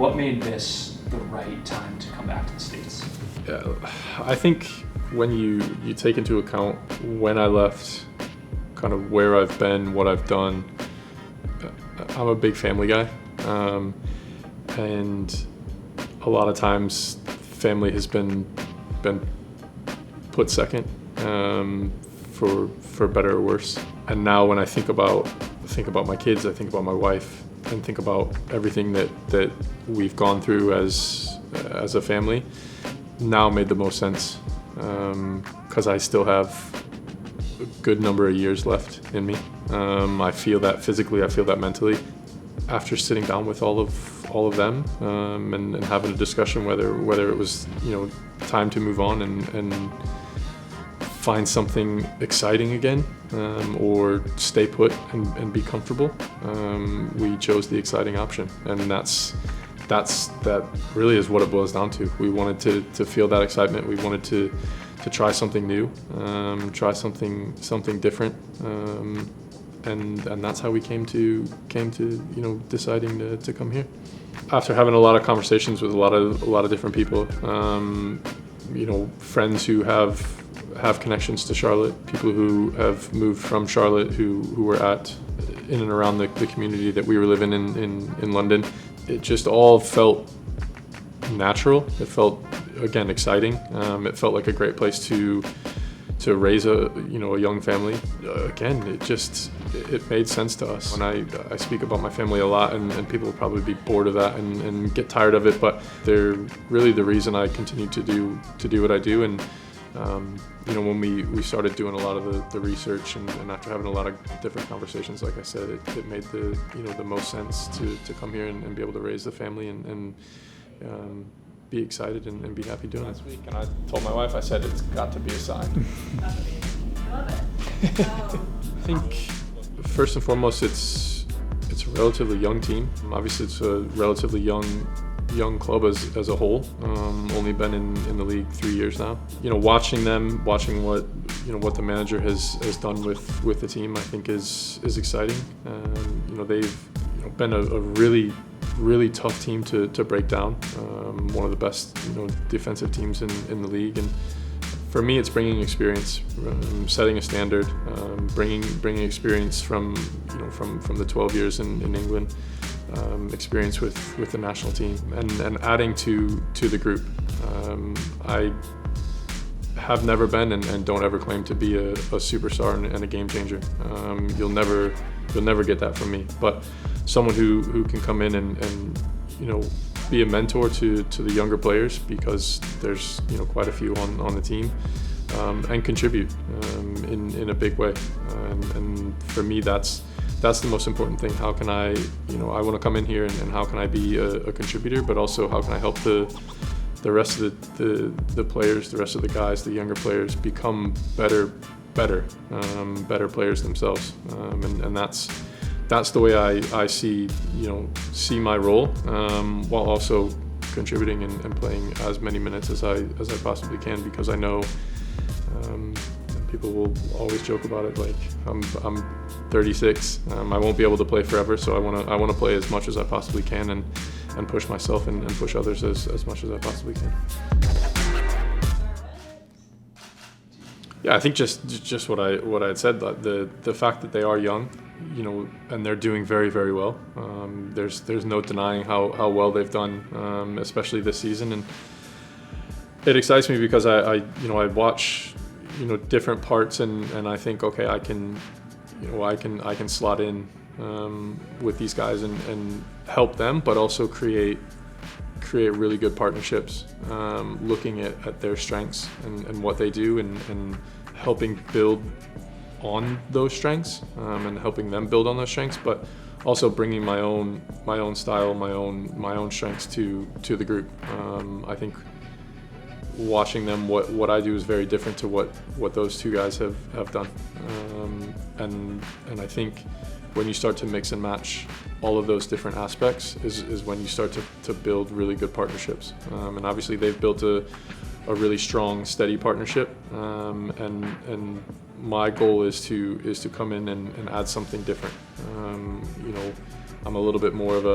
What made this the right time to come back to the States? Yeah, I think when you take into account when I left, kind of where I've been, what I've done, I'm a big family guy, and a lot of times family has been put second, for better or worse. And now when I think about my kids, I think about my wife, and think about everything that we've gone through as a family. Now made the most sense, because I still have a good number of years left in me. I feel that physically, I feel that mentally. After sitting down with all of them, and having a discussion whether it was time to move on and find something exciting again, or stay put and be comfortable, we chose the exciting option, and that really is what it boils down to. We wanted to feel that excitement. We wanted to try something new, try something different, and that's how we came to deciding to come here. After having a lot of conversations with a lot of different people, friends who have connections to Charlotte, people who have moved from Charlotte who were in and around the community that we were living in London. It just all felt natural. It felt, again, exciting. It felt like a great place to raise a young family. Again, it made sense to us. When I speak about my family a lot, and people will probably be bored of that and get tired of it, but they're really the reason I continue to do what I do. And when we started doing a lot of the research, and after having a lot of different conversations, like I said, it made the most sense to come here and be able to raise the family and be excited and be happy doing it. Last week, and I told my wife, I said, it's got to be a sign. I love it. I think first and foremost, it's a relatively young team. Obviously, it's a relatively young club as a whole. Only been in the league 3 years now. Watching what the manager has done with the team, I think is exciting. They've been a really tough team to break down. One of the best defensive teams in the league, and for me, it's bringing experience, setting a standard, bringing experience from the 12 years in England. Experience with the national team, and adding to the group. I have never been and don't ever claim to be a superstar and a game changer. You'll never get that from me. But someone who can come in and be a mentor to the younger players, because there's quite a few on the team, and contribute in a big way. And for me, that's the most important thing. How can I want to come in here and how can I be a contributor, but also how can I help the rest of the players, the rest of the guys, the younger players become better players themselves. And that's the way I see my role, while also contributing and playing as many minutes as I possibly can, because I know people will always joke about it, like I'm 36. I won't be able to play forever, so I want to play as much as I possibly can and push myself and push others as much as I possibly can. Yeah, I think just what I had said, the fact that they are young, and they're doing very, very well. There's no denying how well they've done, especially this season, and it excites me because I watch different parts and I think, okay, I can slot in with these guys and help them, but also create really good partnerships, looking at their strengths and what they do, and helping build on those strengths, and helping them build on those strengths, but also bringing my own style, my own strengths to the group. I think watching them, what I do is very different to what those two guys have done, and I think when you start to mix and match all of those different aspects is when you start to build really good partnerships, and obviously they've built a really strong, steady partnership, and my goal is to come in and add something different. I'm a little bit more of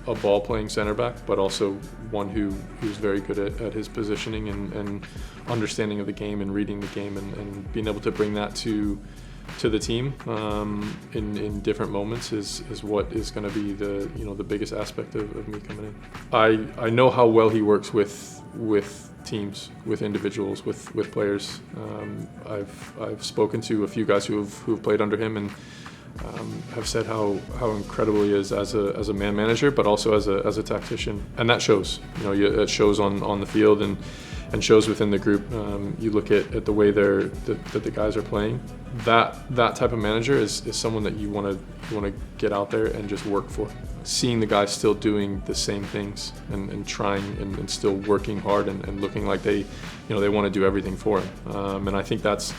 a ball playing center back, but also one who's very good at his positioning and understanding of the game and reading the game and being able to bring that to the team in different moments is what is going to be the biggest aspect of me coming in. I know how well he works with teams, with individuals, with players. I've spoken to a few guys who've played under him and have said how incredible he is as a man manager, but also as a tactician, and that shows. It shows on the field and shows within the group. You look at the way that the guys are playing. That type of manager is someone that you want to get out there and just work for. Seeing the guys still doing the same things and trying and still working hard and looking like they want to do everything for him. And I think that's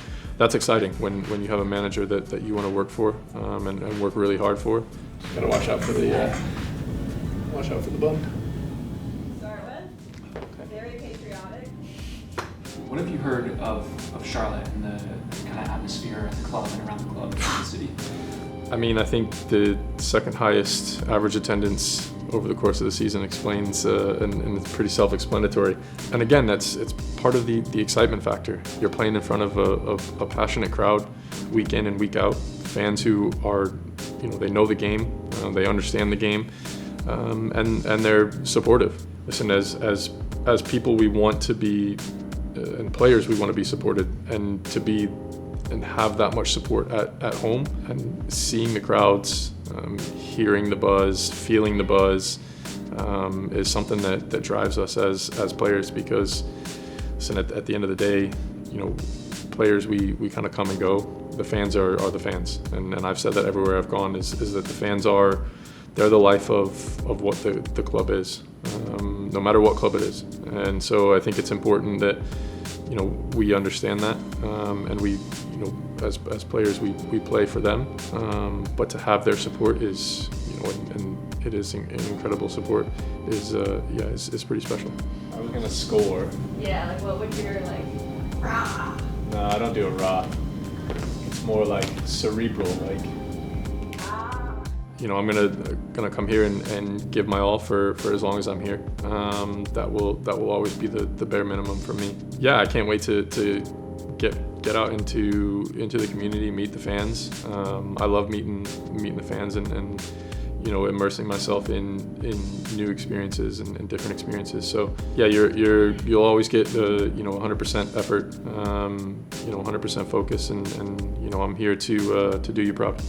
exciting when you have a manager that you want to work for and work really hard for. Just gotta watch out for the bun. Start with, very patriotic. What have you heard of Charlotte and the kind of atmosphere at the club and around the club in the city? I mean, I think the second highest average attendance over the course of the season explains, and it's pretty self-explanatory. And again, it's part of the excitement factor. You're playing in front of a passionate crowd week in and week out. Fans who are, they know the game, they understand the game, and they're supportive. Listen, as people, we want to be, and players, we want to be supported and to be and have that much support at home, and seeing the crowds, hearing the buzz, feeling the buzz, is something that drives us as players, because listen, at the end of the day, players, we kind of come and go. The fans are the fans, and I've said that everywhere I've gone is that the fans they're the life of what the club is, no matter what club it is. And so I think it's important that we understand that, and we, as players, we play for them, but to have their support is, and it is an incredible support, is pretty special. I was gonna score. Yeah, like what would your rah? No, I don't do a rah. It's more like cerebral, like. I'm gonna come here and give my all for as long as I'm here. That will always be the bare minimum for me. Yeah, I can't wait to get out into the community, meet the fans. I love meeting the fans and immersing myself in new experiences and different experiences. So yeah, you'll always get 100% effort, 100% focus, and I'm here to do you proud.